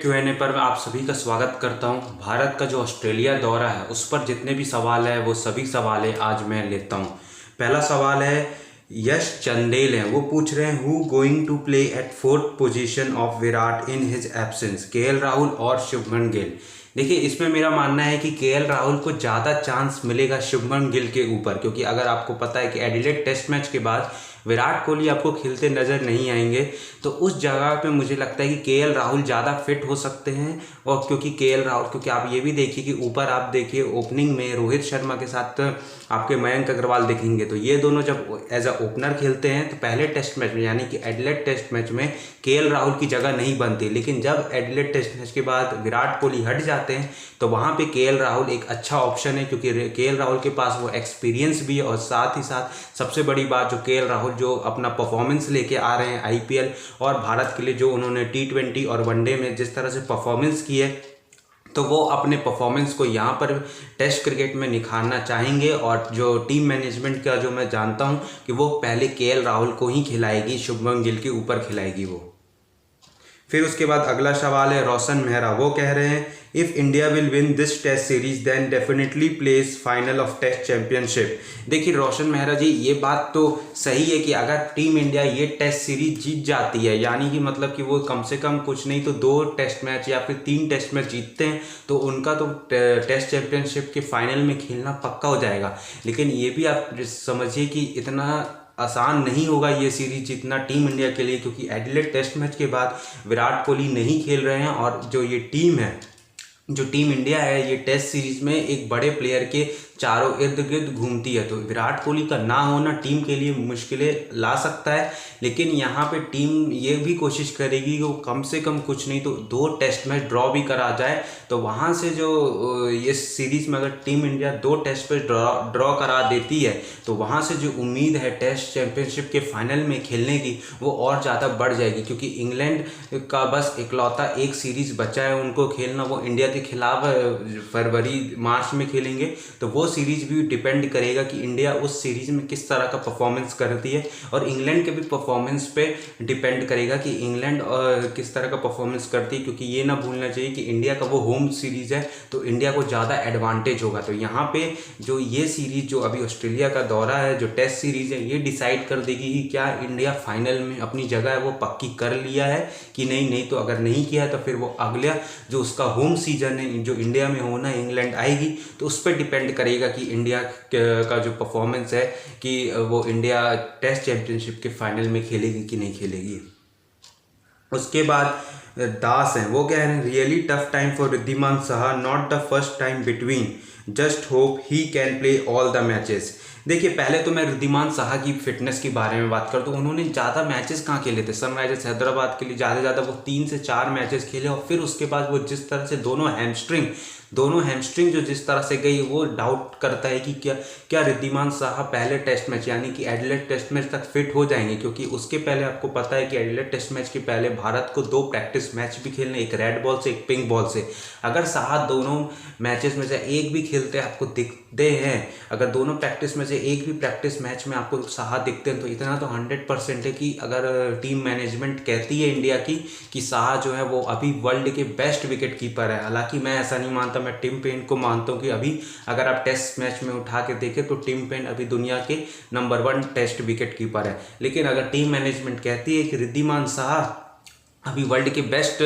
Cricket Q&A पर मैं आप सभी का स्वागत करता हूं। भारत का जो ऑस्ट्रेलिया दौरा है उस पर जितने भी सवाल है वो सभी सवाल आज मैं लेता हूं। पहला सवाल है, यश चंदेल हैं, वो पूछ रहे हैं who going to play at fourth position of Virat in his absence, KL Rahul और शुभमन गिल। देखिए, इसमें मेरा मानना है कि केएल राहुल को ज़्यादा चांस मिलेगा शुभमन गिल के ऊपर, क्योंकि अगर आपको पता है कि एडिलेड टेस्ट मैच के बाद विराट कोहली आपको खेलते नज़र नहीं आएंगे, तो उस जगह पे मुझे लगता है कि केएल राहुल ज़्यादा फिट हो सकते हैं। और क्योंकि केएल राहुल, क्योंकि आप ये भी देखिए कि ऊपर आप देखिए ओपनिंग में रोहित शर्मा के साथ आपके मयंक अग्रवाल देखेंगे, तो ये दोनों जब एज अ ओपनर खेलते हैं तो पहले टेस्ट मैच में यानी कि एडिलेड टेस्ट मैच में केएल राहुल की जगह नहीं बनती। लेकिन जब एडिलेड टेस्ट मैच के बाद विराट कोहली हट जाते हैं तो वहाँ पे केएल राहुल एक अच्छा ऑप्शन है, क्योंकि केएल राहुल के पास वो एक्सपीरियंस भी है और साथ ही साथ सबसे बड़ी बात, जो केएल राहुल जो अपना परफॉर्मेंस लेके आ रहे हैं आईपीएल और भारत के लिए जो उन्होंने T20 और वनडे में जिस तरह से परफॉर्मेंस की है, तो वो अपने परफॉर्मेंस को यहाँ पर टेस्ट क्रिकेट में निखारना चाहेंगे। और जो टीम मैनेजमेंट का जो मैं जानता हूँ कि वो पहले केएल राहुल को ही खिलाएगी, शुभमन गिल के ऊपर खिलाएगी वो। फिर उसके बाद अगला सवाल है रोशन मेहरा, वो कह रहे हैं if India will win this test series then definitely place final of test championship. देखिए रोशन मेहरा जी, ये बात तो सही है कि अगर टीम इंडिया ये टेस्ट सीरीज जीत जाती है, यानी कि मतलब कि वो कम से कम कुछ नहीं तो 2 टेस्ट मैच या फिर 3 टेस्ट मैच जीतते हैं, तो उनका तो टेस्ट चैंपियनशिप के फाइनल में खेलना पक्का हो जाएगा। लेकिन ये भी आप समझिए कि इतना आसान नहीं होगा ये सीरीज जीतना टीम इंडिया के लिए, क्योंकि एडिलेड टेस्ट मैच के बाद विराट कोहली नहीं खेल रहे हैं और जो ये टीम है, जो टीम इंडिया है, ये टेस्ट सीरीज में एक बड़े प्लेयर के चारों इर्द गिर्द घूमती है। तो विराट कोहली का ना होना टीम के लिए मुश्किलें ला सकता है। लेकिन यहाँ पे टीम ये भी कोशिश करेगी कि वो कम से कम कुछ नहीं तो 2 टेस्ट मैच ड्रॉ भी करा जाए, तो वहाँ से जो ये सीरीज में अगर team India 2 test match draw करा देती है, तो वहाँ से जो उम्मीद है टेस्ट चैंपियनशिप के फाइनल में खेलने की, वो और ज़्यादा बढ़ जाएगी। क्योंकि इंग्लैंड का बस इकलौता एक सीरीज बचा है उनको खेलना, वो इंडिया के खिलाफ फरवरी मार्च में खेलेंगे। तो वो सीरीज भी डिपेंड करेगा कि इंडिया उस सीरीज में किस तरह का परफॉर्मेंस करती है, और इंग्लैंड के भी परफॉर्मेंस पे डिपेंड करेगा कि इंग्लैंड किस तरह का परफॉर्मेंस करती है। क्योंकि ये ना भूलना चाहिए कि इंडिया का वो होम सीरीज है, तो इंडिया को ज़्यादा एडवांटेज होगा। तो यहाँ पे जो ये सीरीज जो अभी ऑस्ट्रेलिया का दौरा है, जो टेस्ट सीरीज है, ये डिसाइड कर देगी कि क्या इंडिया फाइनल में अपनी जगह है वो पक्की कर लिया है कि नहीं। नहीं तो अगर नहीं किया है तो फिर वो अगला जो उसका होम सीजन है जो इंडिया में होना है, इंग्लैंड आएगी, तो उस पर डिपेंड करेगा कि इंडिया का जो परफॉर्मेंस है कि वो इंडिया टेस्ट चैंपियनशिप के फाइनल में खेलेगी कि नहीं खेलेगी। उसके बाद दास हैं, वो कह रहे हैं really tough time for Riddhiman Saha, not the first time between, just hope he can play all the matches. देखिए, पहले तो मैं रिद्धिमान साहा की फिटनेस के बारे में बात करता हूँ। उन्होंने ज़्यादा मैचेस कहाँ खेले थे, सनराइजर्स हैदराबाद के लिए ज़्यादा वो 3 से 4 मैचेस खेले, और फिर उसके बाद वो जिस तरह से दोनों हैमस्ट्रिंग जो जिस तरह से गई, वो डाउट करता है कि क्या रिद्धिमान साहा पहले टेस्ट मैच यानी कि एडिलेड टेस्ट मैच तक फिट हो जाएंगे। क्योंकि उसके पहले आपको पता है कि एडिलेड टेस्ट मैच के पहले भारत को 2 प्रैक्टिस मैच भी खेलने, एक रेड बॉल से एक पिंक बॉल से। अगर साहा दोनों मैचेस में से एक भी खेलते आपको दिखते हैं, अगर दोनों प्रैक्टिस में से एक भी प्रैक्टिस मैच में आपको साहा दिखते हैं, तो इतना तो 100% है कि अगर टीम मैनेजमेंट कहती है इंडिया की कि साहा जो है वो अभी वर्ल्ड के बेस्ट विकेट कीपर है। हालांकि मैं ऐसा नहीं मानता, मैं टिम पेन को मानता हूँ कि अभी अगर आप टेस्ट मैच में उठा के देखें तो टिम पेन अभी दुनिया के नंबर 1 टेस्ट विकेट कीपर है। लेकिन अगर टीम मैनेजमेंट कहती है कि रिद्धिमान साहा अभी वर्ल्ड के बेस्ट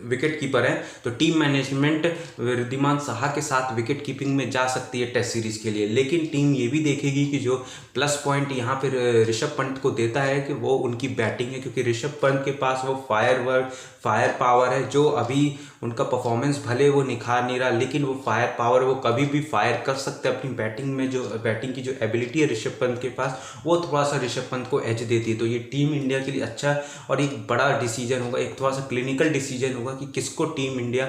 विकेट कीपर है, तो टीम मैनेजमेंट रिद्धिमान साहा के साथ विकेट कीपिंग में जा सकती है टेस्ट सीरीज के लिए। लेकिन टीम ये भी देखेगी कि जो प्लस पॉइंट यहाँ पर ऋषभ पंत को देता है कि वो उनकी बैटिंग है, क्योंकि ऋषभ पंत के पास वो फायर पावर है, जो अभी उनका परफॉर्मेंस भले वो निखार नहीं रहा, लेकिन वो फायर पावर वो कभी भी फायर कर सकते हैं अपनी बैटिंग में। जो बैटिंग की जो एबिलिटी है ऋषभ पंत के पास, वो थोड़ा सा ऋषभ पंत को एज देती है। तो ये टीम इंडिया के लिए अच्छा और एक बड़ा डिसीजन होगा, एक थोड़ा सा क्लिनिकल डिसीजन होगा कि किसको टीम इंडिया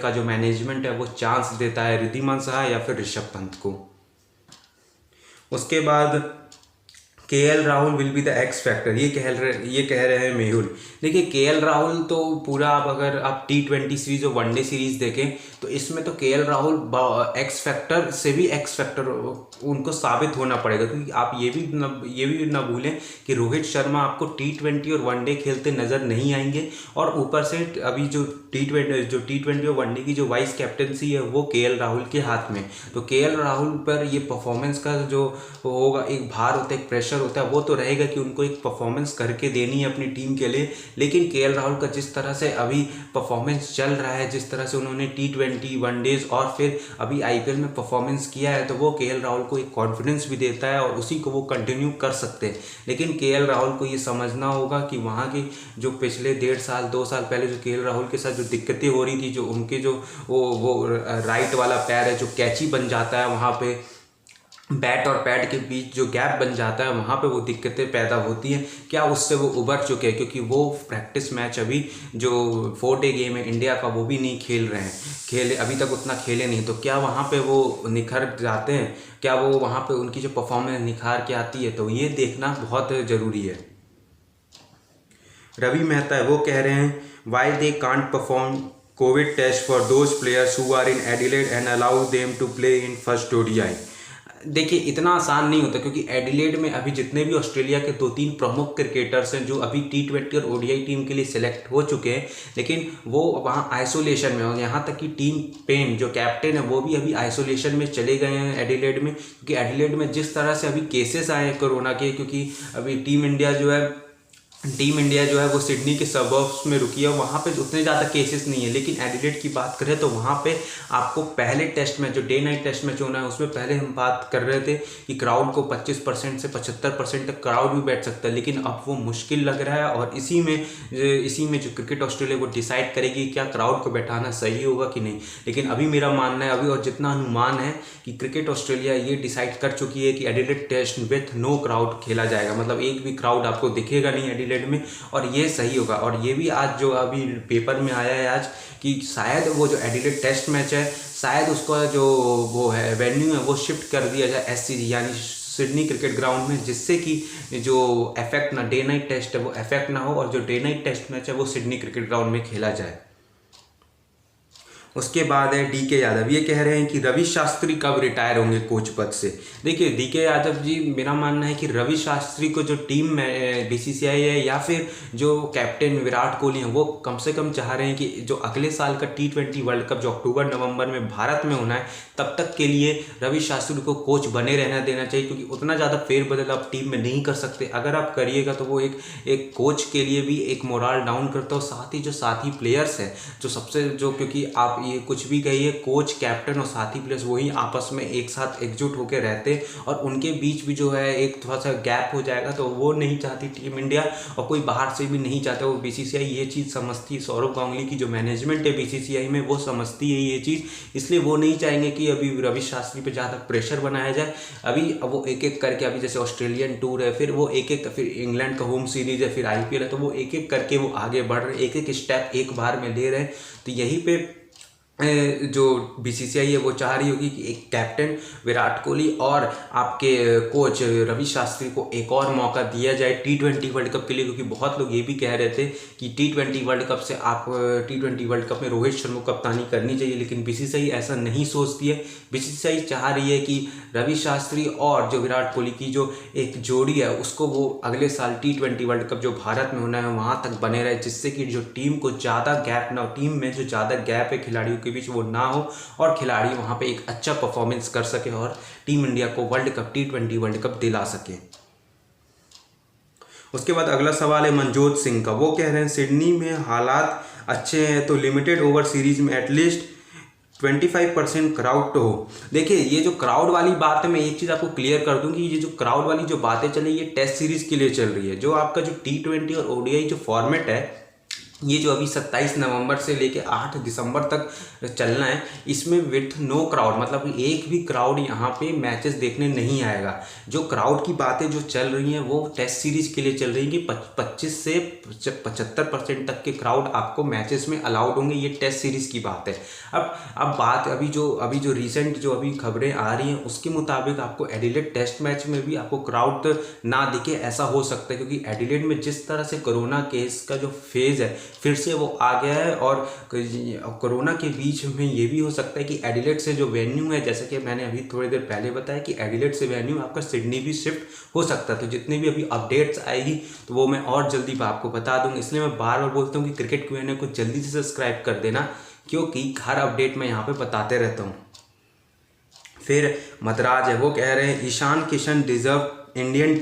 का जो मैनेजमेंट है वो चांस देता है, रिद्धिमान साहा या फिर ऋषभ पंत को। उसके बाद KL Rahul will be the x factor, ये कह रहे हैं मेहुल। देखिए केएल राहुल तो पूरा, आप अगर आप T20 सीरीज और वनडे सीरीज देखें तो इसमें तो केएल राहुल एक्स फैक्टर से भी एक्स फैक्टर उनको साबित होना पड़ेगा, क्योंकि आप ये भी ना भूलें कि रोहित शर्मा आपको T20 और वनडे खेलते नज़र नहीं आएंगे, और ऊपर से अभी जो T20 और वनडे की जो वाइस कैप्टनसी है वो केएल राहुल के हाथ में। तो केएल राहुल पर ये परफॉर्मेंस का जो होगा, एक भार होता है, एक प्रेशर होता है, वो तो रहेगा कि उनको एक परफॉर्मेंस करके देनी है अपनी टीम के लिए। लेकिन केएल राहुल का जिस तरह से अभी परफॉर्मेंस चल रहा है, जिस तरह से उन्होंने T20 वनडेज और फिर अभी आईपीएल में परफॉर्मेंस किया है, तो वो केएल राहुल को एक कॉन्फिडेंस भी देता है और उसी को वो कंटिन्यू कर सकते हैं। लेकिन केएल राहुल को ये समझना होगा कि वहाँ की जो पिछले 1.5 साल 2 साल पहले जो केएल राहुल के साथ जो दिक्कतें हो रही थी, जो उनके जो वो राइट वाला पैर है जो कैची बन जाता है, वहाँ पे बैट और पैड के बीच जो गैप बन जाता है, वहाँ पे वो दिक्कतें पैदा होती हैं, क्या उससे वो उबर चुके हैं? क्योंकि वो प्रैक्टिस मैच अभी जो 4-डे गेम है इंडिया का वो भी नहीं खेल रहे हैं, अभी तक उतना खेले नहीं, तो क्या वहाँ पे वो निखर जाते हैं? क्या वो वहाँ पे उनकी जो परफॉर्मेंस निखार के आती है? तो ये देखना बहुत ज़रूरी है। रवि मेहता है, वो कह रहे हैं why they can't perform covid test for those players who are in Adelaide and allow them to play in first ODI। देखिए इतना आसान नहीं होता, क्योंकि एडिलेड में अभी जितने भी ऑस्ट्रेलिया के 2-3 प्रमुख क्रिकेटर्स हैं जो अभी T20 और ODI टीम के लिए सिलेक्ट हो चुके हैं, लेकिन वो वहाँ आइसोलेशन में, और यहाँ तक कि टीम पेन जो कैप्टन है वो भी अभी आइसोलेशन में चले गए हैं एडिलेड में, क्योंकि एडिलेड में जिस तरह से अभी केसेस आए हैं कोरोना के, क्योंकि अभी टीम इंडिया जो है वो सिडनी के सबर्ब्स में रुकी है, वहाँ पे उतने ज़्यादा केसेस नहीं है। लेकिन एडिलेड की बात करें तो वहाँ पे आपको पहले टेस्ट मैच जो डे नाइट टेस्ट मैच होना है, उसमें पहले हम बात कर रहे थे कि क्राउड को 25% से 75% तक क्राउड भी बैठ सकता है, लेकिन अब वो मुश्किल लग रहा है। और इसी में जो क्रिकेट ऑस्ट्रेलिया वो डिसाइड करेगी क्या क्राउड को बैठाना सही होगा कि नहीं। लेकिन अभी मेरा मानना है, अभी और जितना अनुमान है, कि क्रिकेट ऑस्ट्रेलिया ये डिसाइड कर चुकी है कि Adelaide test with no crowd खेला जाएगा, मतलब एक भी क्राउड आपको दिखेगा नहीं एडिलेड में, और ये सही होगा। और ये भी आज जो अभी पेपर में आया है आज, कि शायद वो जो एडिलेड टेस्ट मैच है, शायद उसका जो वो है वेन्यू है वो शिफ्ट कर दिया जाए SCG यानी सिडनी क्रिकेट ग्राउंड में, जिससे कि जो इफेक्ट ना डे नाइट टेस्ट है वो इफेक्ट ना हो, और जो डे नाइट टेस्ट मैच है वो सिडनी क्रिकेट ग्राउंड में खेला जाए। उसके बाद है DK यादव, ये कह रहे हैं कि रवि शास्त्री कब रिटायर होंगे कोच पद से। देखिए DK यादव जी, मेरा मानना है कि रवि शास्त्री को जो टीम में BCCI है या फिर जो कैप्टन विराट कोहली हैं, वो कम से कम चाह रहे हैं कि जो अगले साल का T20 वर्ल्ड कप जो अक्टूबर-नवंबर में भारत में होना है, तब तक के लिए रवि शास्त्री को कोच बने रहना देना चाहिए, क्योंकि उतना ज़्यादा फेरबदल आप टीम में नहीं कर सकते। अगर आप करिएगा तो वो एक कोच के लिए भी एक मोरल डाउन करता है, साथ ही जो साथी प्लेयर्स हैं जो सबसे जो, क्योंकि आप ये कुछ भी कहिए, कोच कैप्टन और साथी प्लेयर्स वही आपस में एक साथ एकजुट होकर रहते, और उनके बीच भी जो है एक थोड़ा सा गैप हो जाएगा, तो वो नहीं चाहती टीम इंडिया, और कोई बाहर से भी नहीं चाहता। वो BCCI ये चीज़ समझती है, सौरव गांगुली की जो मैनेजमेंट है BCCI में वो समझती है ये चीज़, इसलिए वो नहीं चाहेंगे कि अभी रवि शास्त्री पे ज़्यादा प्रेशर बनाया जाए। अभी वो एक एक करके, अभी जैसे ऑस्ट्रेलियन टूर है, फिर वो एक एक, फिर इंग्लैंड का होम सीरीज है, फिर IPL है, तो वो एक एक करके वो आगे बढ़ रहे, एक एक स्टेप एक बार में ले रहे हैं। तो यहीं पे जो BCCI है वो चाह रही होगी कि एक कैप्टन विराट कोहली और आपके कोच रवि शास्त्री को एक और मौका दिया जाए T20 वर्ल्ड कप के लिए, क्योंकि बहुत लोग ये भी कह रहे थे कि T20 वर्ल्ड कप से आप T20 वर्ल्ड कप में रोहित शर्मा को कप्तानी करनी चाहिए, लेकिन BCCI ऐसा नहीं सोचती है। BCCI चाह रही है कि रवि शास्त्री और जो विराट कोहली की जो एक जोड़ी है उसको वो अगले साल T20 वर्ल्ड कप जो भारत में होना है वहाँ तक बने रहे, जिससे कि जो टीम को ज़्यादा गैप ना हो, टीम में जो ज़्यादा गैप है खिलाड़ियों के बीच वो ना हो, और खिलाड़ी वहाँ पे एक अच्छा परफॉर्मेंस कर सके और टीम इंडिया को world cup T20 world cup दिला सके। उसके बाद अगला सवाल है मनजोत सिंह का, वो कह रहे हैं सिडनी में हालात अच्छे हैं तो लिमिटेड ओवर सीरीज में एटलीस्ट 25% क्राउड तो हो। देखिए ये जो क्राउड वाली बात है, मैं एक चीज़ आपको क्लियर कर दूं कि ये जो क्राउड वाली जो बातें चली ये टेस्ट सीरीज़ के लिए चल रही है। जो आपका जो T20 और ODI जो फॉर्मेट है ये जो अभी 27 नवंबर से लेके 8 दिसंबर तक चलना है, इसमें विथ नो क्राउड, मतलब एक भी क्राउड यहाँ पे मैचेस देखने नहीं आएगा। जो क्राउड की बातें जो चल रही हैं वो टेस्ट सीरीज़ के लिए चल रही है कि 25 से 75% तक के क्राउड आपको मैचेस में अलाउड होंगे। ये टेस्ट सीरीज़ की बात है। अब बात अभी जो रिसेंट जो अभी खबरें आ रही हैं उसके मुताबिक आपको एडिलेड टेस्ट मैच में भी आपको क्राउड ना दिखे, ऐसा हो सकता है, क्योंकि एडिलेड में जिस तरह से कोरोना केस का जो फेज़ है फिर से वो आ गया है। और कोरोना के बीच में ये भी हो सकता है कि एडिलेड से जो वेन्यू है, जैसे कि मैंने अभी थोड़ी देर पहले बताया कि एडिलेड से वेन्यू आपका सिडनी भी शिफ्ट हो सकता है। तो जितनी भी अभी अपडेट्स आएगी तो वो मैं और जल्दी आपको बता दूंगा। इसलिए मैं बार बार बोलता हूँ कि क्रिकेट क्यूएनए को जल्दी से सब्सक्राइब कर देना, क्योंकि हर अपडेट मैं यहाँ पर बताते रहता हूँ। फिर मद्राज है, वो कह रहे हैं Ishan Kishan deserve Indian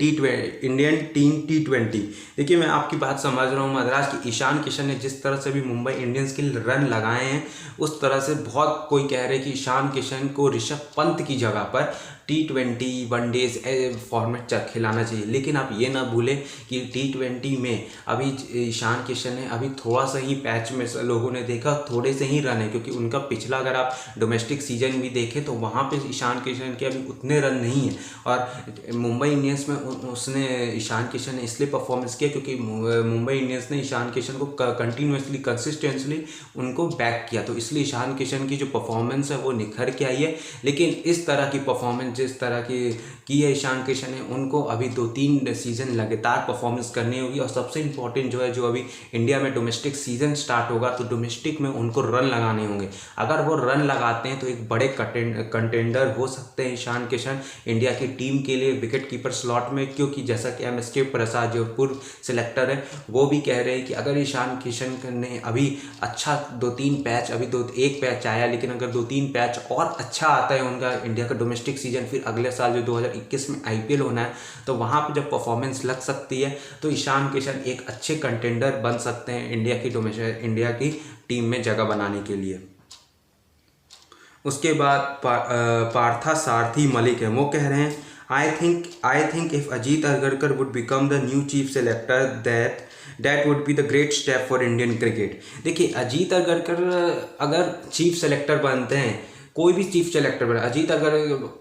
team T20। देखिए मैं आपकी बात समझ रहा हूँ मद्रास की। ईशान किशन ने जिस तरह से भी मुंबई इंडियंस के लिए रन लगाए हैं उस तरह से बहुत कोई कह रहे हैं कि ईशान किशन को ऋषभ पंत की जगह पर T20 वनडेज फॉर्मेट खिलाना चाहिए। लेकिन आप ये ना भूलें कि T20 में अभी ईशान किशन ने अभी थोड़ा सा ही पैच में लोगों ने देखा थोड़े से ही रन है, क्योंकि उनका पिछला अगर आप डोमेस्टिक सीजन भी देखें तो वहाँ पे ईशान किशन के अभी उतने रन नहीं है। और मुंबई इंडियंस में उसने ईशान किशन ने इसलिए परफॉर्मेंस किया क्योंकि मुंबई इंडियंस ने ईशान किशन को कंटिन्यूसली कंसिस्टेंटली उनको बैक किया, तो इसलिए ईशान किशन की जो परफॉर्मेंस है वो निखर के आई है। लेकिन इस तरह की परफॉर्मेंस जिस तरह की है ईशान किशन ने, उनको अभी 2-3 सीजन लगातार परफॉर्मेंस करनी होगी। और सबसे इंपॉर्टेंट जो है, जो अभी इंडिया में डोमेस्टिक सीजन स्टार्ट होगा तो डोमेस्टिक में उनको रन लगाने होंगे। अगर वो रन लगाते हैं तो एक बड़े कंटेंडर हो सकते हैं ईशान किशन इंडिया की टीम के लिए विकेट कीपर स्लॉट में, क्योंकि जैसा कि MSK प्रसाद जो पूर्व सिलेक्टर है वो भी कह रहे हैं कि अगर ईशान किशन ने अभी अच्छा 2-3 पैच, अभी एक पैच आया, लेकिन अगर 2-3 पैच और अच्छा आता है उनका इंडिया का डोमेस्टिक सीजन, फिर अगले साल जो 2021 में IPL होना है तो वहाँ पर जब परफॉर्मेंस लग सकती है तो ईशान किशन एक अच्छे कंटेंडर बन सकते हैं इंडिया की टीम में जगह बनाने के लिए। उसके बाद पार्था सारथी मलिक है, वो कह रहे हैं I think if Ajit Agarkar would become the new chief selector that would be the great step for Indian cricket। देखिए अजीत अगरकर अगर चीफ सेलेक्टर बनते हैं, कोई भी चीफ सेलेक्टर बने, अजीत अगर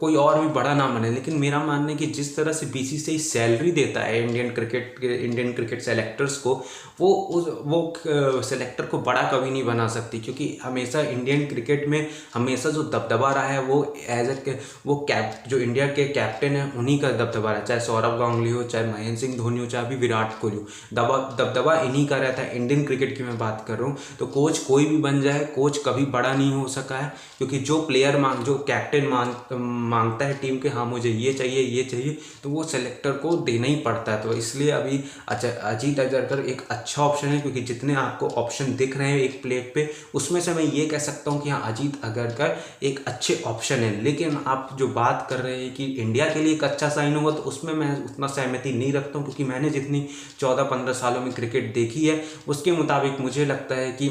कोई और भी बड़ा नाम बने, लेकिन मेरा मानना है कि जिस तरह से BCCI सैलरी देता है इंडियन क्रिकेट सेलेक्टर्स को, वो सेलेक्टर को बड़ा कभी नहीं बना सकती, क्योंकि हमेशा इंडियन क्रिकेट में हमेशा जो दबदबा रहा है वो जो इंडिया के कैप्टन है उन्हीं का दबदबा रहा है, चाहे सौरभ गांगुली हो, चाहे महेंद्र सिंह धोनी हो, चाहे अभी विराट कोहली हो, दबदबा इन्हीं का रहता है। इंडियन क्रिकेट की मैं बात कर रहा हूँ, तो कोच कोई भी बन जाए, कोच कभी बड़ा नहीं हो सका है, क्योंकि जो कैप्टन मांगता है टीम के, हाँ मुझे ये चाहिए, तो वो सेलेक्टर को देना ही पड़ता है। तो इसलिए अभी अजीत अगरकर एक अच्छा ऑप्शन है, क्योंकि जितने आपको ऑप्शन दिख रहे हैं एक प्लेट पे, उसमें से मैं ये कह सकता हूँ कि हाँ अजीत अगरकर एक अच्छे ऑप्शन है। लेकिन आप जो बात कर रहे हैं कि इंडिया के लिए एक अच्छा साइन होगा, तो उसमें मैं उतना सहमति नहीं रखता हूँ, क्योंकि मैंने जितनी 14-15 सालों में क्रिकेट देखी है उसके मुताबिक मुझे लगता है कि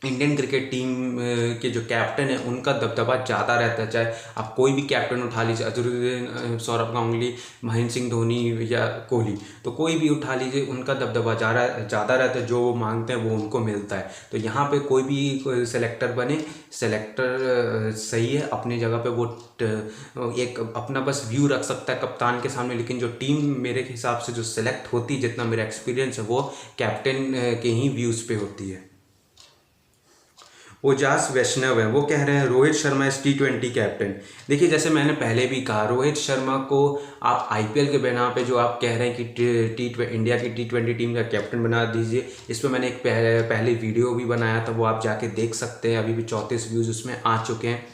इंडियन क्रिकेट टीम के जो कैप्टन है उनका दबदबा ज़्यादा रहता है। चाहे आप कोई भी कैप्टन उठा लीजिए, अजहरुद्दीन, सौरभ गांगुली, महेंद्र सिंह धोनी या कोहली, तो कोई भी उठा लीजिए, उनका दबदबा ज़्यादा रहता है, जो वो मांगते हैं वो उनको मिलता है। तो यहाँ पे कोई भी सेलेक्टर बने, सेलेक्टर सही है अपनी जगह पे, वो एक अपना बस व्यू रख सकता है कप्तान के सामने, लेकिन जो टीम मेरे हिसाब से जो सेलेक्ट होती है, जितना मेरा एक्सपीरियंस है, वो कैप्टन के ही व्यूज़ पे होती है। ओजास वैष्णव है, वो कह रहे हैं रोहित शर्मा इस T20 कैप्टन। देखिए जैसे मैंने पहले भी कहा, रोहित शर्मा को आप IPL के बिना पे जो आप कह रहे हैं कि इंडिया की T20 टीम का कैप्टन बना दीजिए, इस पर मैंने एक पहले वीडियो भी बनाया था, वो आप जाके देख सकते हैं। अभी भी 34 व्यूज़ उसमें आ चुके हैं।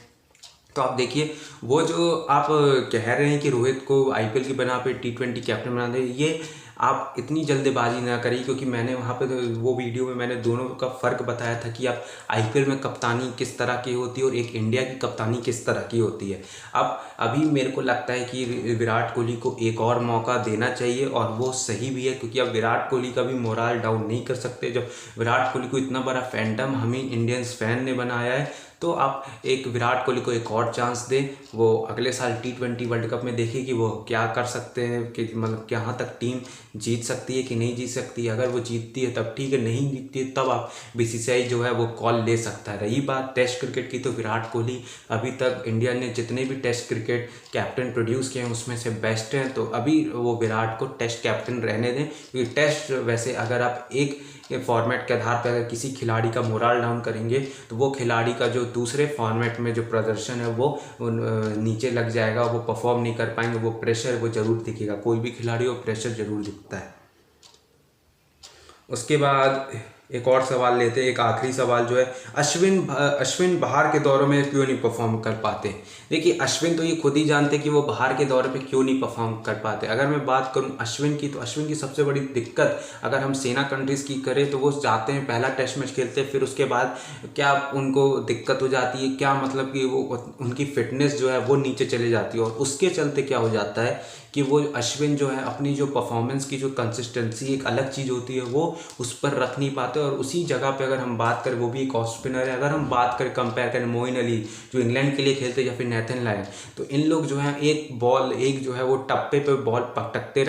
तो आप देखिए, वो जो आप कह रहे हैं कि रोहित को IPL के बना पे T20 कैप्टन बना दे, ये आप इतनी जल्दबाजी ना करिए, क्योंकि मैंने वहाँ पे वो वीडियो में मैंने दोनों का फ़र्क बताया था कि आप IPL में कप्तानी किस तरह की होती है और एक इंडिया की कप्तानी किस तरह की होती है। अब अभी मेरे को लगता है कि विराट कोहली को एक और मौका देना चाहिए, और वो सही भी है, क्योंकि अब विराट कोहली का भी मोराल डाउन नहीं कर सकते। जब विराट कोहली को इतना बड़ा फैंडम हमें इंडियंस फैन ने बनाया है, तो आप एक विराट कोहली को एक और चांस दें, वो अगले साल T20 वर्ल्ड कप में देखें कि वो क्या कर सकते हैं, कि मतलब कहाँ तक टीम जीत सकती है कि नहीं जीत सकती है। अगर वो जीतती है तब ठीक है, नहीं जीतती है तब आप BCCI जो है वो कॉल ले सकता है। रही बात टेस्ट क्रिकेट की, तो विराट कोहली अभी तक इंडिया ने जितने भी टेस्ट क्रिकेट कैप्टन प्रोड्यूस किए हैं उसमें से बेस्ट हैं, तो अभी वो विराट को टेस्ट कैप्टन रहने दें, क्योंकि टेस्ट वैसे अगर आप एक फॉर्मेट के आधार पर अगर किसी खिलाड़ी का मोरल डाउन करेंगे तो वो खिलाड़ी का जो दूसरे फॉर्मेट में जो प्रदर्शन है वो नीचे लग जाएगा, वो परफॉर्म नहीं कर पाएंगे, वो प्रेशर वो ज़रूर दिखेगा, कोई भी खिलाड़ी हो प्रेशर ज़रूर दिखता है। उसके बाद एक और सवाल लेते हैं, एक आखिरी सवाल जो है, अश्विन बाहर के दौरों में क्यों नहीं परफॉर्म कर पाते। देखिए अश्विन तो ये खुद ही जानते कि वो बाहर के दौरे पे क्यों नहीं परफॉर्म कर पाते। अगर मैं बात करूं अश्विन की, तो अश्विन की सबसे बड़ी दिक्कत अगर हम सेना कंट्रीज़ की करें तो वो जाते हैं, पहला टेस्ट मैच खेलते हैं, फिर उसके बाद क्या उनको दिक्कत हो जाती है, क्या मतलब कि वो उनकी फिटनेस जो है वो नीचे चली जाती है, और उसके चलते क्या हो जाता है कि वो अश्विन जो है अपनी जो परफॉर्मेंस की जो कंसिस्टेंसी एक अलग चीज़ होती है वो उस पर रख नहीं पाते। और उसी जगह पे अगर हम बात करें, वो भी एक ऑफ स्पिनर है, अगर हम बात करें कंपेयर करें मोइन अली जो इंग्लैंड के लिए खेलते या फिर नेथन लायन, तो इन लोग जो है एक जो है वो टप्पे पे बॉल पटकते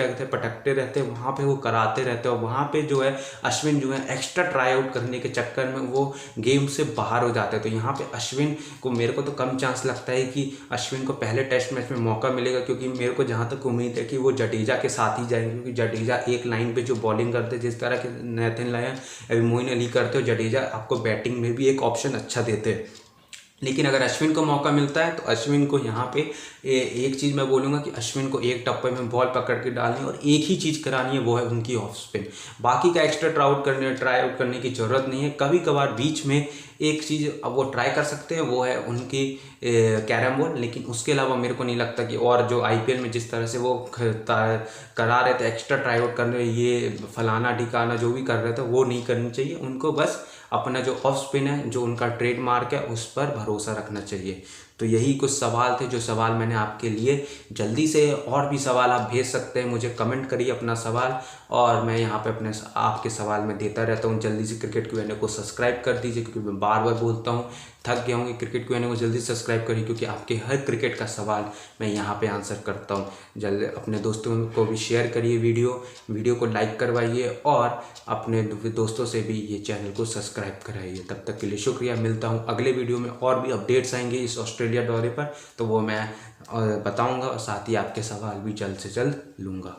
रहते वहाँ पे वो कराते रहते हैं, और वहाँ पे जो है अश्विन जो है एक्स्ट्रा ट्राई आउट करने के चक्कर में वो गेम से बाहर हो जाते हैं। तो यहाँ पे अश्विन को मेरे को तो कम चांस लगता है कि अश्विन को पहले टेस्ट मैच में मौका मिलेगा, क्योंकि मेरे को जहाँ तक उम्मीद है कि वो जडेजा के साथ ही जाएंगे, क्योंकि जडेजा एक लाइन पे जो बॉलिंग करते हैं, जिस तरह के नेथन लायन अभी मोइन अली करते हो, जडेजा आपको बैटिंग में भी एक ऑप्शन अच्छा देते हैं। लेकिन अगर अश्विन को मौका मिलता है तो अश्विन को यहाँ पे एक चीज़ मैं बोलूँगा कि अश्विन को एक टप्पे में बॉल पकड़ के डालनी और एक ही चीज़ करानी है, वो है उनकी ऑफ स्पिन। बाकी का एक्स्ट्रा ट्राई आउट करने की ज़रूरत नहीं है। कभी कभार बीच में एक चीज़ अब वो ट्राई कर सकते हैं, वो है उनकी कैरम बोर्ड, लेकिन उसके अलावा मेरे को नहीं लगता कि और जो IPL में जिस तरह से वो करा रहे थे एक्स्ट्रा ट्राई आउट करने, ये फलाना ठिकाना जो भी कर रहे थे वो नहीं करनी चाहिए। उनको बस अपना जो ऑफ स्पिन है, जो उनका ट्रेडमार्क है, उस पर भरोसा रखना चाहिए। तो यही कुछ सवाल थे जो सवाल मैंने आपके लिए। जल्दी से और भी सवाल आप भेज सकते हैं, मुझे कमेंट करिए अपना सवाल, और मैं यहाँ पे अपने आपके सवाल में देता रहता हूँ। जल्दी से क्रिकेट Q&A को सब्सक्राइब कर दीजिए, क्योंकि मैं बार बार बोलता हूँ, थक गया हूँ कि क्रिकेट Q&A को जल्दी सब्सक्राइब करिए, क्योंकि आपके हर क्रिकेट का सवाल मैं यहाँ पे आंसर करता हूँ। जल्दी अपने दोस्तों को भी शेयर करिए वीडियो को लाइक करवाइए, और अपने दोस्तों से भी ये चैनल को सब्सक्राइब कराइए। तब तक के लिए शुक्रिया। मिलता हूँ अगले वीडियो में, और भी अपडेट्स आएंगे इस ऑस्ट्रेलिया दौरे पर, तो वो मैं बताऊँगा, और साथ ही आपके सवाल भी जल्द से जल्द लूँगा।